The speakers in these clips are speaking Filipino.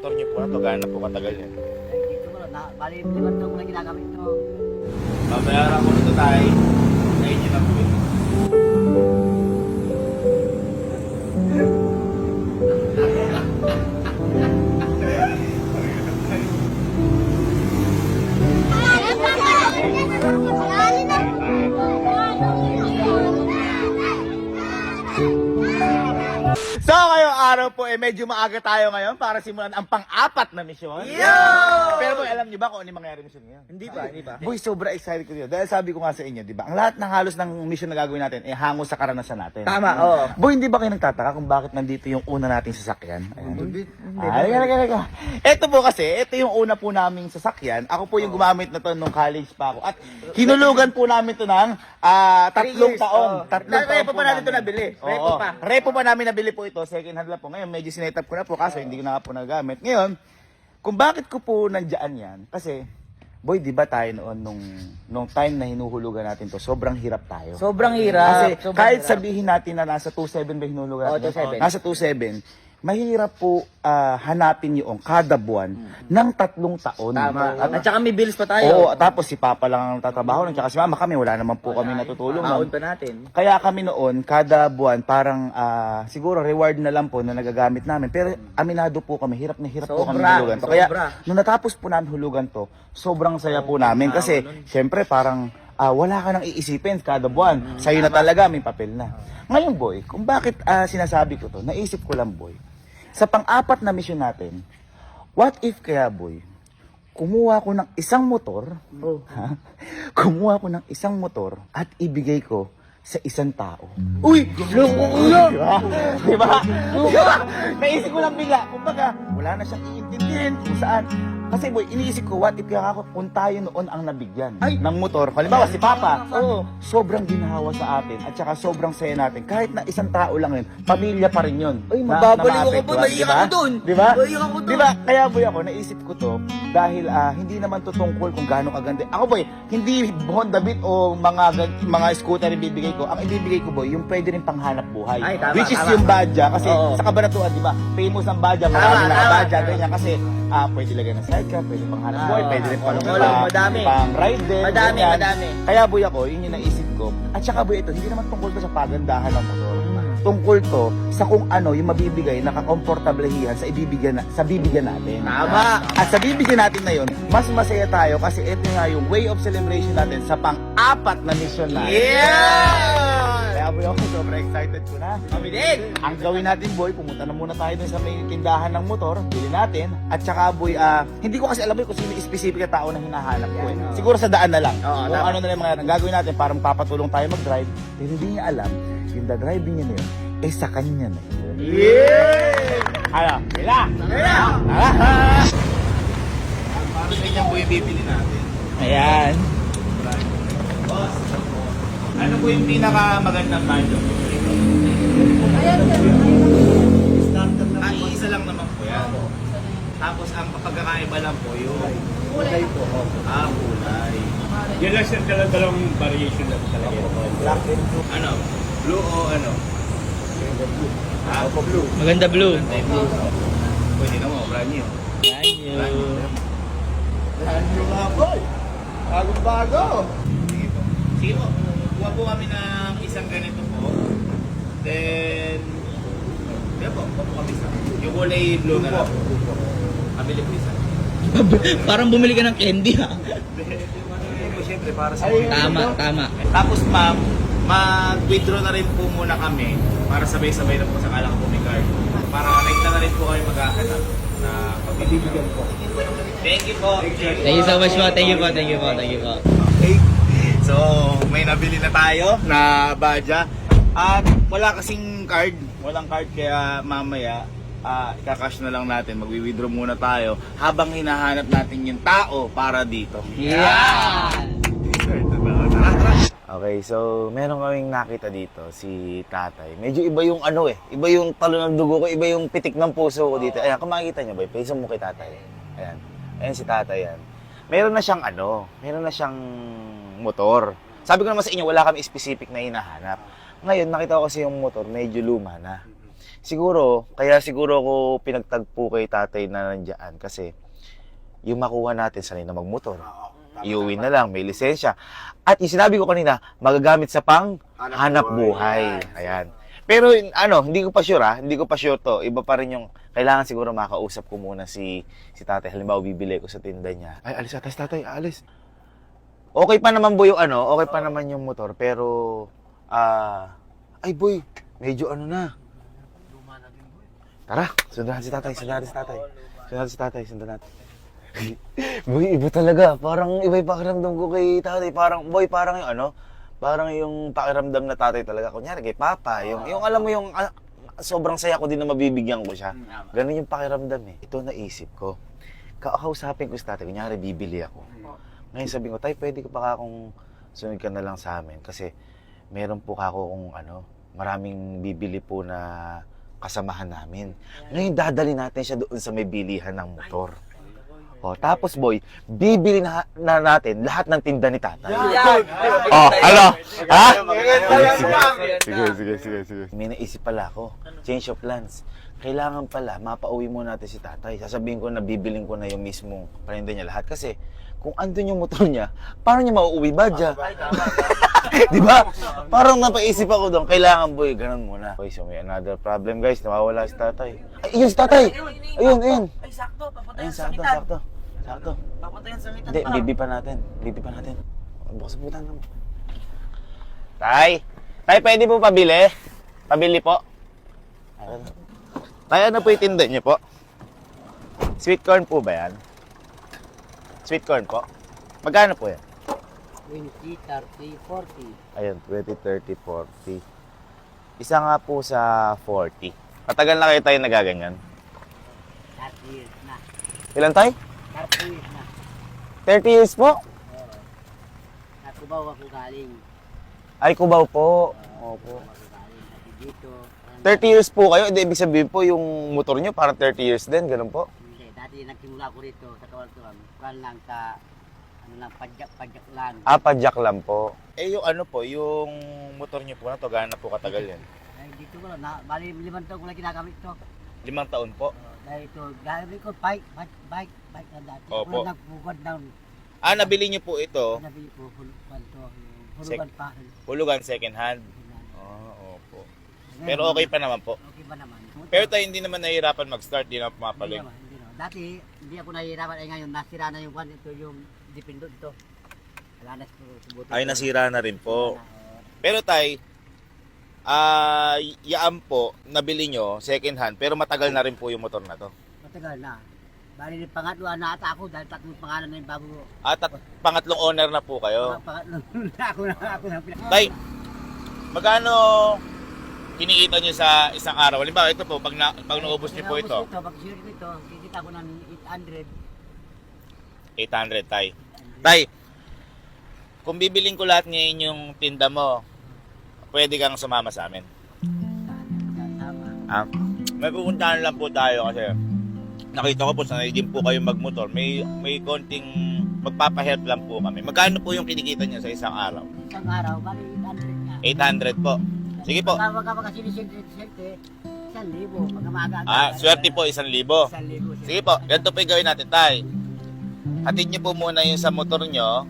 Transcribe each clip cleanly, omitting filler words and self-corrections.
motor niyo po na to, gaano na po katagal yan? Dito mo, bali 5 taon ko na ginagamit ito. Babayaran ko na to tayo. Sa inyo na po ito. So, ngayong araw po, medyo maaga tayo ngayon para simulan ang pang-apat na misyon. Pero boy, alam niyo ba kung ano yung mangyayari mission ngayon? Hindi ba? Boy, sobra excited ko dito. Dahil sabi ko nga sa inyo, di ba? Ang lahat ng halos ng mission na gagawin natin, hango sa karanasan natin. Tama, oo. Boy, hindi ba kayo nagtataka kung bakit nandito yung una nating sasakyan? Halika. Ito po kasi, ito yung una po naming sasakyan. Ako po yung gumamit na to nung college pa ako. At hinulugan po namin to ng 3 taon. 3 taon Repo po pa natin namin. ito nabili. Oo. Repo pa namin nabili po ito. Second hand lang po. Ngayon, medyo sinetap ko na po kaso hindi ko na po nagamit. Ngayon, kung bakit ko po nandiyan yan, kasi, boy, di ba tayo noon nung time na hinuhulugan natin to, sobrang hirap tayo. Sobrang hirap. Kasi kahit sabihin natin na nasa 2.7 ba hinuhulugan Oo, natin? 2.7. Nasa 2.7, mahirap po hanapin yung kada buwan ng 3 taon. Tama. At At saka may bills pa Oo, tayo. tapos si Papa lang ang tatrabaho nun, tsaka si Mama kami, wala naman po kami natutulong. Maon pa natin. Kaya kami noon, kada buwan, parang siguro reward na lang po na nagagamit namin. Pero aminado po kami, hirap na hirap po kami Sobra, hulugan to. Kaya sobra. nung natapos po namin hulugan to, sobrang saya po namin. Kasi syempre parang wala ka nang iisipin kada buwan. Sa'yo na talaga, may papel na. Ngayon boy, kung bakit sinasabi ko to, naisip ko lang boy, sa pang-apat na mission natin, what if kaya boy, kumuha ko ng isang motor, ha? Kumuha ko ng isang motor at ibigay ko sa isang tao. Uy! Loko ko yan! Diba? Diba? Naisip ko lang bigla. Kumbaga, wala na siyang iintindihin kung saan. Kasi boy, iniisip ko, what if kaya ako kung tayo noon ang nabigyan ng motor. Halimbawa, si Papa, sobrang ginawa sa atin at saka sobrang saya natin. Kahit na isang tao lang yun, pamilya pa rin yun. Ay, mababaliw ako po, maapektuhan, naiyak ako dun. Diba? Naiyak ako dun. Diba? Kaya boy ako, naisip ko to dahil hindi naman to tungkol kung gaano kaganda. Ako boy, hindi Honda Beat o mga scooter yung bibigay ko. Ang ibibigay ko boy, yung pwede rin panghanap buhay. Ay, tama, Which is tama. yung badya. Kasi Oo. sa Kabanatuan, di ba? Famous ang badya, Tama, marami na tama. badya, ganyan. Kasi pwede lagay ng sidecar, pwede panghanap buhay, pwede rin pang madami. ride din. Madami, ganyan. madami. Kaya boy ako, yun yung naisip ko. At saka boy, ito, hindi naman tungkol to sa pagandahan ng motor. Tungkol to sa kung ano yung mabibigay na kakomportablehihan sa bibigyan natin. Tama. At sa bibigyan natin na yun, mas masaya tayo kasi ito nga yung way of celebration natin sa pang-apat na mission natin. Kaya boy ako, sobrang excited ko na. Kami din! Ang gawin natin boy, pumunta na muna tayo dun sa may tindahan ng motor, bili natin. At saka boy, hindi ko kasi alam boy kung sino yung specific na tao na hinahanap ko eh. Siguro sa daan na lang. Oo, Kung tama. ano na lang mga gagawin natin para magpapatulong tayo mag-drive. Pero hindi niya alam, yung driving niya na yun, sa kanya na yun. Ano? Bila! Para sa inyong boy, bibili natin. Ayan. Boss, ano po yung pinakamagandang budget? Iisa lang naman po yan. Tapos ang pagkakaiba lang po yung kulay po. Kulay. Yan lang siya dalawang variation lang talaga. Black and blue. Ano? Blue o ano? Blue. Maganda blue. Pwede naman, brand new. Thank you. Brand new nga boy. Bagong-bago. Sige po. Sige po. Kuha po kami ng isang ganito po. Then, yan po. Kuha po kami isa. Yung kulay blue na lang. Kabili po isa. Parang bumili ka ng candy ha. Siyempre, para sa Tama. Tapos ma'am, mag-withdraw na rin po muna kami para sabay-sabay na po sa kala ko po may card. Para connect na rin po kami magkakanak na pagbibigyan po. Thank you po. Thank you so much po. Thank you po. Okay. So, may nabili na tayo na badya. At wala kasing card. Walang card kaya mamaya ikakash na lang natin. Magwi-withdraw muna tayo habang hinahanap natin yung tao para dito. Okay, so meron kaming nakita dito, si tatay. Medyo iba yung ano iba yung talo ng dugo ko, iba yung pitik ng puso ko dito. Ayan, kung makikita nyo ba, face mo kay tatay. Ayan, ayan si tatay yan. Meron na siyang motor. Sabi ko naman sa inyo, wala kami specific na hinahanap. Ngayon, nakita ko kasi yung motor, medyo luma na. kaya siguro ako pinagtagpo kay tatay na nandiyan kasi yung makuha natin sanay na magmotor. Iuwi na lang, may lisensya. At yung sinabi ko kanina, magagamit sa pang hanap buhay. Ayan. Pero hindi ko pa sure to. Iba pa rin yung, kailangan siguro makausap ko muna si tatay. Halimbawa, bibili ko sa tinda niya. Ay, alis atas tatay, alis. Okay pa naman boy okay pa naman yung motor, pero, ay boy, medyo na. Tara, sundan si tatay. Boy, iba talaga. Parang iba yung pakiramdam ko kay tatay. Parang yung pakiramdam na tatay talaga. Kunyari kay papa. Yung alam mo yung sobrang saya ko din na mabibigyan ko siya. Ganun yung pakiramdam eh. Ito naisip ko. Kakausapin ko si tatay. Kunyari, bibili ako. Ngayon sabi ko, tay, pwede ka pa akong sunod ka na lang sa amin. Kasi meron po kung maraming bibili po na kasamahan namin. Ngayon, dadali natin siya doon sa may bilihan ng motor. O, tapos boy, bibili na natin lahat ng tinda ni tatay. Ano? Ha? Sige. May naisip pala ako. Change of plans. Kailangan pala, mapauwi muna natin si tatay. Sasabihin ko na bibiling ko na yung mismong paninda niya lahat. Kasi, kung andun yung motor niya, paano niya mauuwi ba dyan? Di ba? Parang napaisip ako doon, kailangan boy, ganun muna. Boy, so may another problem guys, nawawala si tatay. Ay, yun si tatay! Ayun. Ay, sakto. Papatayan Ayun, sa sakitan. sakto. Papatayan sa sakitan. Hindi, bibi pa natin. Bukas ang butan naman. Tay, pwede po pabili? Pabili po. Tay, ano po yung tinda niyo po? Sweet corn po ba yan? Sweet corn po? Magkano po yan? 20, 30, 40. Ayun, 20, 30, 40. Isa nga po sa 40. Matagal na kayo tayo nagaganyan? 30 years na. Ilan tayo? 30 years na. 30 years po? Natubaw ako galing. Ay, Cubao po. Opo. Ako galing dito. 30 years po kayo? Hindi, ibig sabihin po yung motor nyo parang 30 years din, ganun po? Hindi, dati nagsimula ako rito sa Kawaltuan. Kuan lang sa padyak lang. Padyak lang po. Eh, yung yung motor nyo po na to, gaano po katagal yan? Ay, dito ko bali 5 taon ko lang ginagamit ito. 5 taon po. Dahil ito, gamit ko bike na dati. Opo. Wala nagpugad ng Nabili nyo po ito, nabi ko, hulugan pa. hulugan second hand. Opo. Pero okay pa naman po. Okay ba naman? Pero tayo hindi naman nahihirapan mag-start, di na pumapaling. Hindi naman. Dati, hindi ako nahihirapan. Ay ngayon, nasira na yung kwan. Ito yung dipindot ito. Wala na subuto. Ay, nasira na rin po. Pero tay, yaan po, nabili nyo, second hand, pero matagal na rin po yung motor na to. Matagal na. Bali, pangatlo na ata ako dahil tatlong pangalan na yung bago. At pangatlong owner na po kayo. Pangatlo na ako na Tay, magkano kinikita nyo sa isang araw? Halimbawa, ito po, pag naubos nyo po ito. Pag share ko ito, kikita ko ng 800. 800, tay. Tay, kung bibiling ko lahat ngayon yung tinda mo, pwede kang sumama sa amin. Sama. May pupuntahan lang po tayo kasi nakita ko po sanay din po kayo magmotor. May konting magpapahelp lang po kami. Magkano po yung kinikita niya sa isang araw? Isang araw, bali 800 nga. 800 po. Sige po. Pagka makasinisente, 1,000. Pagka maaga. Swerte po 1,000. 1,000. Sige po, ganito po yung gawin natin, tay. Hatid niyo po muna yung sa motor nyo.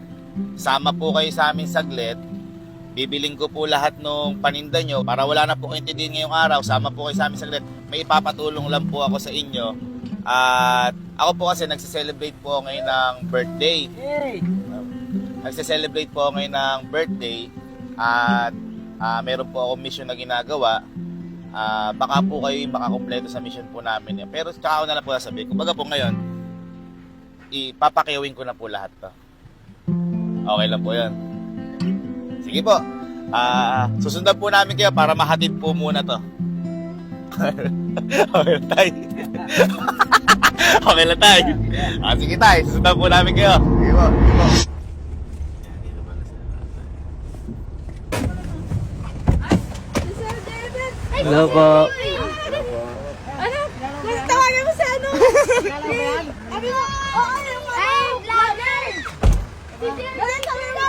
Sama po kayo sa amin saglit. Bibiling ko po lahat ng paninda nyo para wala na po kayong tindihin ngayong araw. Sama po kayo sa amin saglit. May ipapatulong lang po ako sa inyo. At ako po kasi nagse-celebrate po ngayon ng birthday. Nagse-celebrate po ngayon ng birthday. At meron po ako mission na ginagawa. Baka po kayo makakompleto sa mission po namin. Pero tsaka ako na lang po sasabihin. Kumbaga po ngayon, ipapakiawin ko na po lahat to. Okay lang po yun. Sige po. Susundan po namin kayo para mahatid po muna to. Okay lang tayo. Okay lang tayo. Sige tayo. Susundan po namin kayo. Sige po. Hello po. Ano? Tawagan mo sa ano? Sabi mo, oo, ano mo? Ay, vlogger! Ganun sabi mo!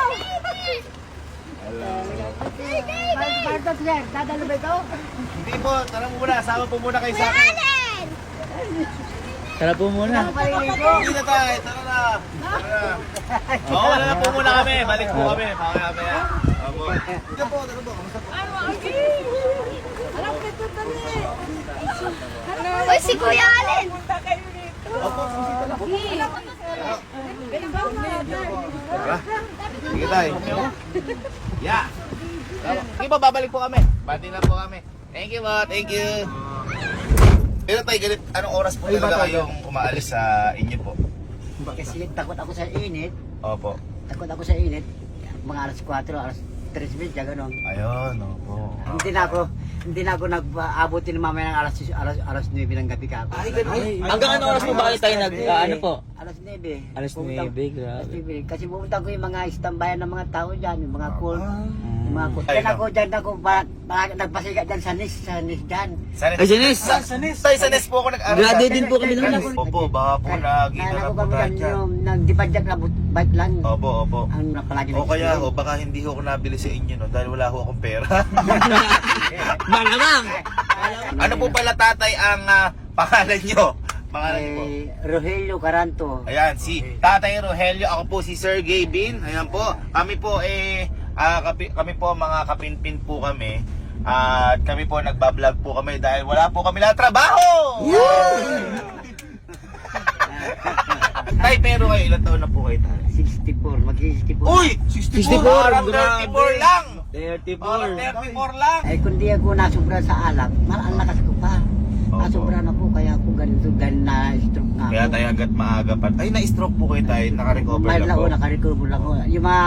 Bartot sir, dadalo ba ito? Hindi po, tara muna. Sama po muna kayo sa akin. Tara po muna. Hindi na tayo. Tara na. Tara na. Oo, wala na po muna kami. Balik po kami. Mamaya. Opo. Hindi po, tara po. Kamusta po? Alam ko ito dali. Uy, si Kuya Allen! Opo, susita lang po. Tara. Sige tayo. Yeah. Sige po, babalik po kami. Bati na po kami. Thank you po, thank you. Pero tayo, ganit, anong oras po talaga kayong umaalis sa inyo po? Kasi takot ako sa init. Opo. Takot ako sa init. Mga alas 4, alas 3 gano'n. Ayun, opo. Hindi na ako nag-abutin mamaya ng alas 9 ng gabi ka ako. Hanggang ano oras po ba kayo tayo ano po? Alas 9. Alas 9, grabe. Kasi pumunta ko yung mga istambayan ng mga tao dyan, yung mga cool. Yung mga cool. Ay, Dyan ako, nagpasigat dyan sa NIS dyan. Ay, Janis! Tayo sa NES po ako nag-aral. Graduate din po kami noon. Opo, baka po naging Kaya na ako po kami tayo dyan, dyan. yung nagdipadyak na bike lang. Opo. Ang napalagi O kaya ho, baka hindi ho ako nabili sa inyo no, dahil wala ho akong pera. Malamang! Ano po pala tatay ang pangalan nyo? Pangalan nyo po? Rogelio Caranto. Ayan, si Tatay Rogelio, ako po si Sir Gavin. Ayan po, kami po kami po mga kapinpin po kami. At kami po nagbablog po kami dahil wala po kami na trabaho! Tay, pero kayo, ilang taon na po kayo tayo? 64, mag-64. Uy! 64! 64, Parang grabe. 34 lang! 34. Parang 34 lang! Ay, kung di ako nasubra sa alak, ang lakas ko pa. Opo. Nasubra na po, kaya ako ganito, na stroke nga Kaya ako. tayo agad maaga pa. Ay, na-stroke po kayo tayo, naka-recover Mild lang lang po. ako, nakarecover lang ako. Yung mga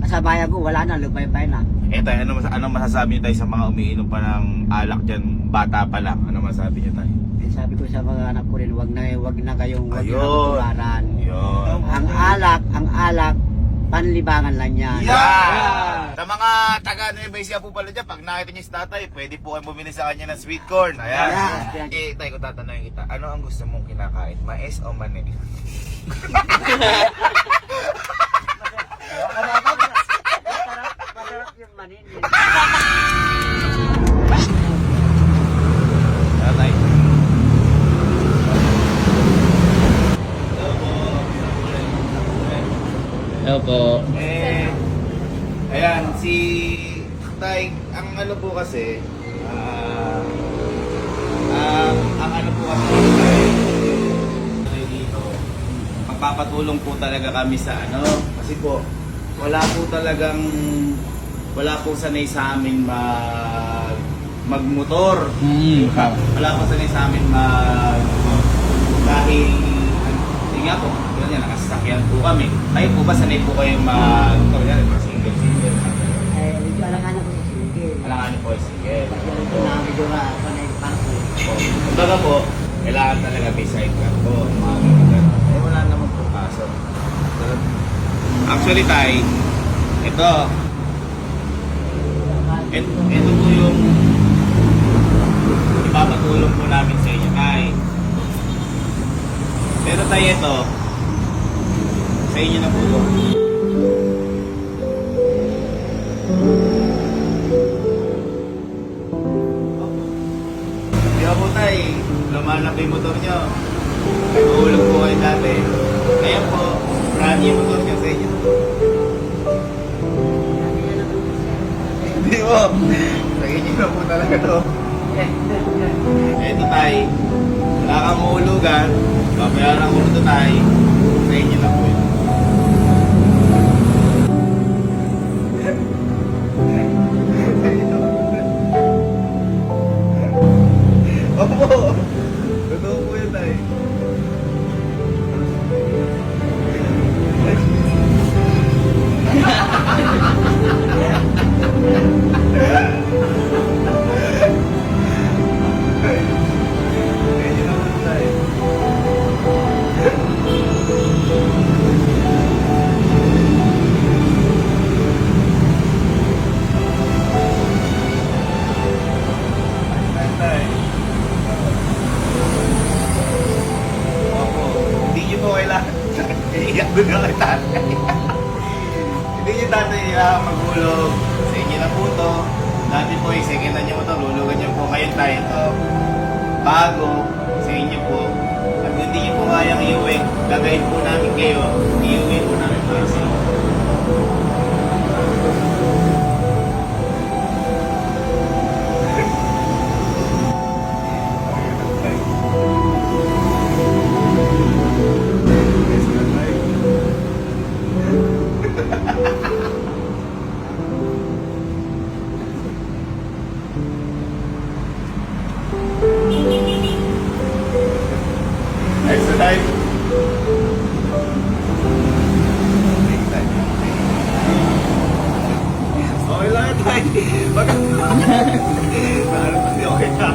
kasabayan ko, wala na, lupay-pay na. Eh tayo, ano masasabi niyo tayo sa mga umiinom pa ng alak dyan, bata pa lang? Ano masasabi niyo tayo? Eh, sabi ko sa mga anak ko rin, wag na kayong Ayun. tularan. Yun. Ang alak, panlibangan lang yan. Yeah! Sa mga taga Nueva Ecija po pala dyan, pag nakita niyo si tatay, pwede po kayo bumili sa kanya ng sweet corn. Ayan. Yeah. Eh, tayo, kung tatanungin kita, ano ang gusto mong kinakain? Mais o mani? Masarap yung manin. Tatay. Hello po. Ayan, si Tay, ang ano po kasi, ang ano po kasi, Tay, dito, magpapatulong po talaga kami sa ano, kasi po, wala po sanay sa amin magmotor. Wala po sanay sa amin dahil, hindi nga po, ganyan, nakasasakyan po kami. Kayo po ba sanay po kayong mag-motor yan? Single. Eh, medyo alanganan ko sa sige. Kailangan po single. Ito na, medyo panay pa ko. Kumbaga po, kailangan talaga may sidecar po. Mga ganyan. Eh, wala naman po kaso. Actually, Tay, ito po yung ipapatulong po namin sa inyo, Tay. Pero Tay, ito, sa inyo na po yun. Di ba po, Tay, lumanap yung motor nyo. Nag-uulog po kayo dati. Ngayon po, brand yung motor nyo sa inyo. Hindi po. Sa inyo na po talaga to. Eto, Tay. Wala kang uhulugan. Babayaran ko ito, Tay. Sa inyo na po yun. Opo. Totoo po yun, Tay. Ayun na po, Tay. Tay. Opo. Hindi niyo po kailangan. Iiyak doon na kay tatay. Hindi yung tatay maghulog sa inyo na po to. Dati po yung second hand niyo po to, lulugan niyo po. Ngayon tayo to. Bago sa inyo po. At hindi niyo po kayang iuwi, gagayin po namin kayo. Iuwi po namin kayo sa inyo. Extra time. Okay lang ito ay. Baka. Paano kasi okay ka?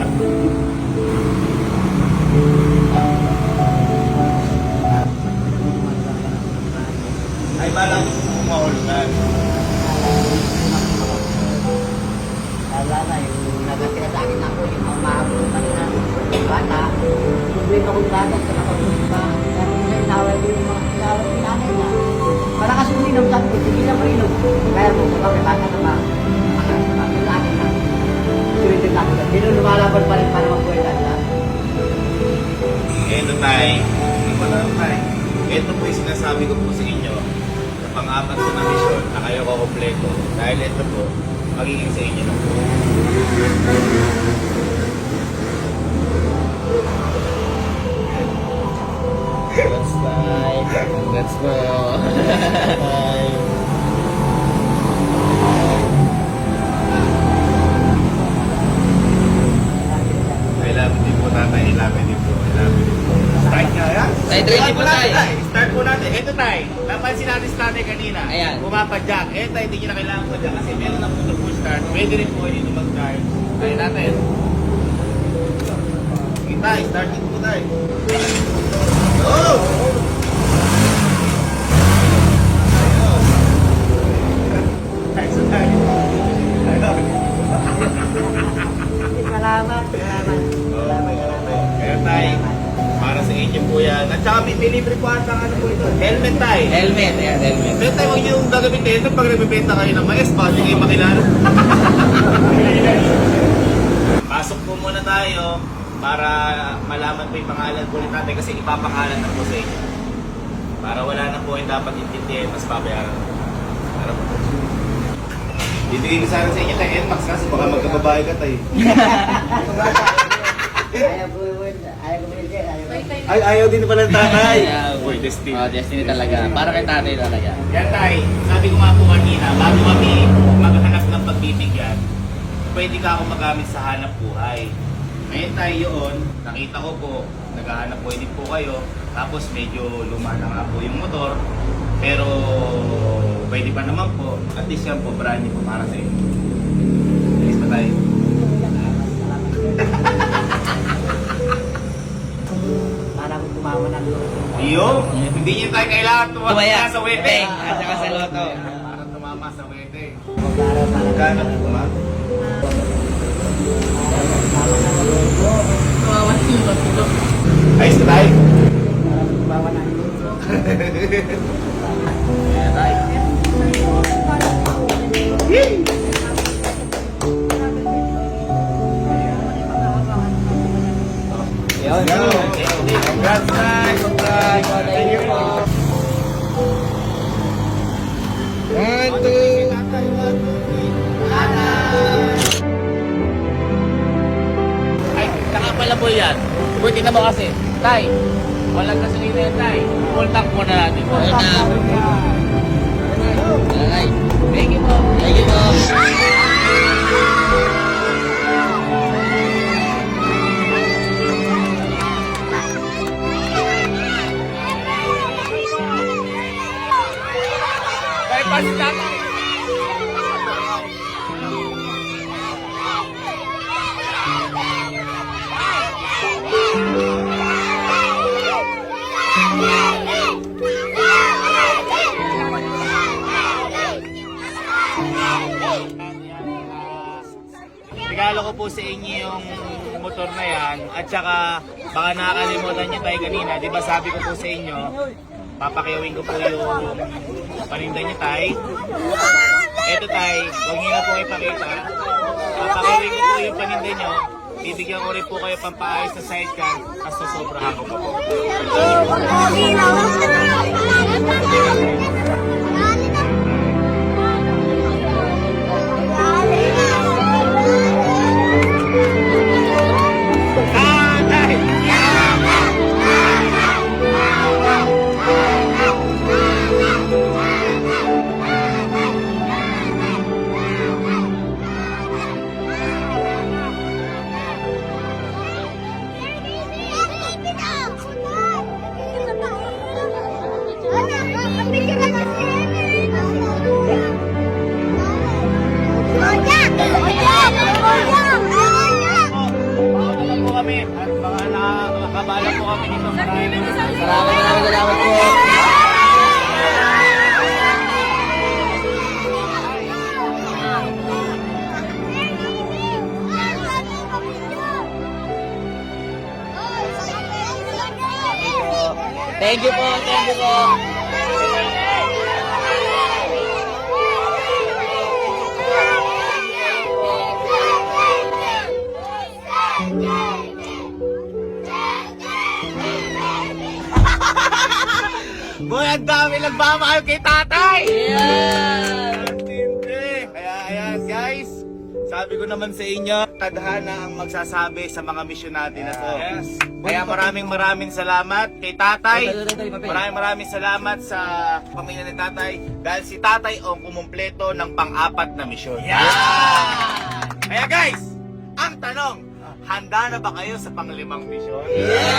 Ay, balang mahulugan. Wala na, yung nagatira sa akin ako, yung mga mahabol kanina, yung bata, hindi ko kung bata, sa nakapulong ba, pero yung inaway ko yung mga inaway ko nanay na, para kasi uminom sa akin, hindi na marinom, kaya mo kung bakit bata na ba, makakasama sa akin na, sulitin na ako, hindi na lumalaban pa rin para magbuhay ka nila. Ito tayo. Ito po yung sinasabi ko po sa inyo sa pang-apat ko na mission na kayo ko kompleto. Dahil ito po, magiging sa inyo na po. Congrats, Tay. Congrats po. Tay. I love you din po tatay. I love you din po. I love you din po. Start nga yan. Tay, ready po, tay. Start po natin. Ito tay. Napansin natin sa tatay kanina. Ayan. Bumapadyak. Eh tay, hindi nyo na kailangan padyak kasi meron na po ito po start. Pwede rin po kayo dito mag-start. Tayo natin. Sige tay, start dito po tay. Go! Tay, so tay. Salamat, salamat. Kaya tay, para sa inyo po yan. At saka may libre po ata ano po ito. Helmet tay. Helmet. Ayan, helmet. Pero tayo huwag yung gagamitin ito pag nagbibenta kayo ng mais, bago kayo makilala. Pasok po muna tayo para malaman po yung pangalan po ni tatay kasi ipapangalan na po sa inyo. Para wala na po yung dapat intindihin, mas papayaran. Para po. Bibigay ko sana sa inyo tayo NMAX kasi baka magkababae ka tayo. Ayaw ko yun, ayaw ko yun, ayaw ko. Ay, ayaw din pala ng tatay. Yeah, Uy, destiny. Oh, destiny talaga. Para kay tatay talaga. Yan tay, sabi ko nga po kanina, bago kami maghanap ng pagbibigyan, pwede ka ako magamit sa hanap buhay. Ngayon tayo yun, nakita ko po, naghahanap buhay din po kayo, tapos medyo luma na nga po yung motor, pero pwede pa naman po, at least yan po, brand new po para sa inyo. Ayos pa tayo. Para ko tumawa ng loob. Iyo, hindi niyo tayo kailangan tumama sa wedding. At saka sa loto. Para tumama sa wedding. Para Magkano po ma'am? Ayos na tayo. tumawa ng loob. Ayan tayo. Yun. Congrats, guys! Congrats! Thank you po! 1, 2! Ay, saka pala po yan. Uy, tingnan mo kasi. Tay, walang gasolina yan, Tay. Full tank muna natin. Full tank. Tay, thank you po. Thank you po. Tay, pasin tatay. Regalo ko po sa inyo yung motor na yan at saka baka nakakalimutan niyo tayo kanina, di ba sabi ko po sa inyo papakiyawin ko po yung paninda niyo, tay. Eto, tay, huwag niyo na po ipakita. Papakiyawin ko po yung paninda niyo. Bibigyan ko rin po kayo pampaayos sa sidecar hasta sobrahan ko pa po. Maraming po kami at mga nakakabala po kami dito. Maraming salamat po. Thank you po, thank you po. Boy, ang dami nagmamahal kay tatay! Yeah! Kaya ayan guys, sabi ko naman sa inyo, tadhana ang magsasabi sa mga misyon natin na to. Yes. Kaya maraming salamat kay tatay. Maraming salamat sa pamilya ni tatay. Dahil si tatay ang kumumpleto ng pang-apat na misyon. Yeah! Kaya guys, ang tanong, handa na ba kayo sa pang-limang misyon? Yeah!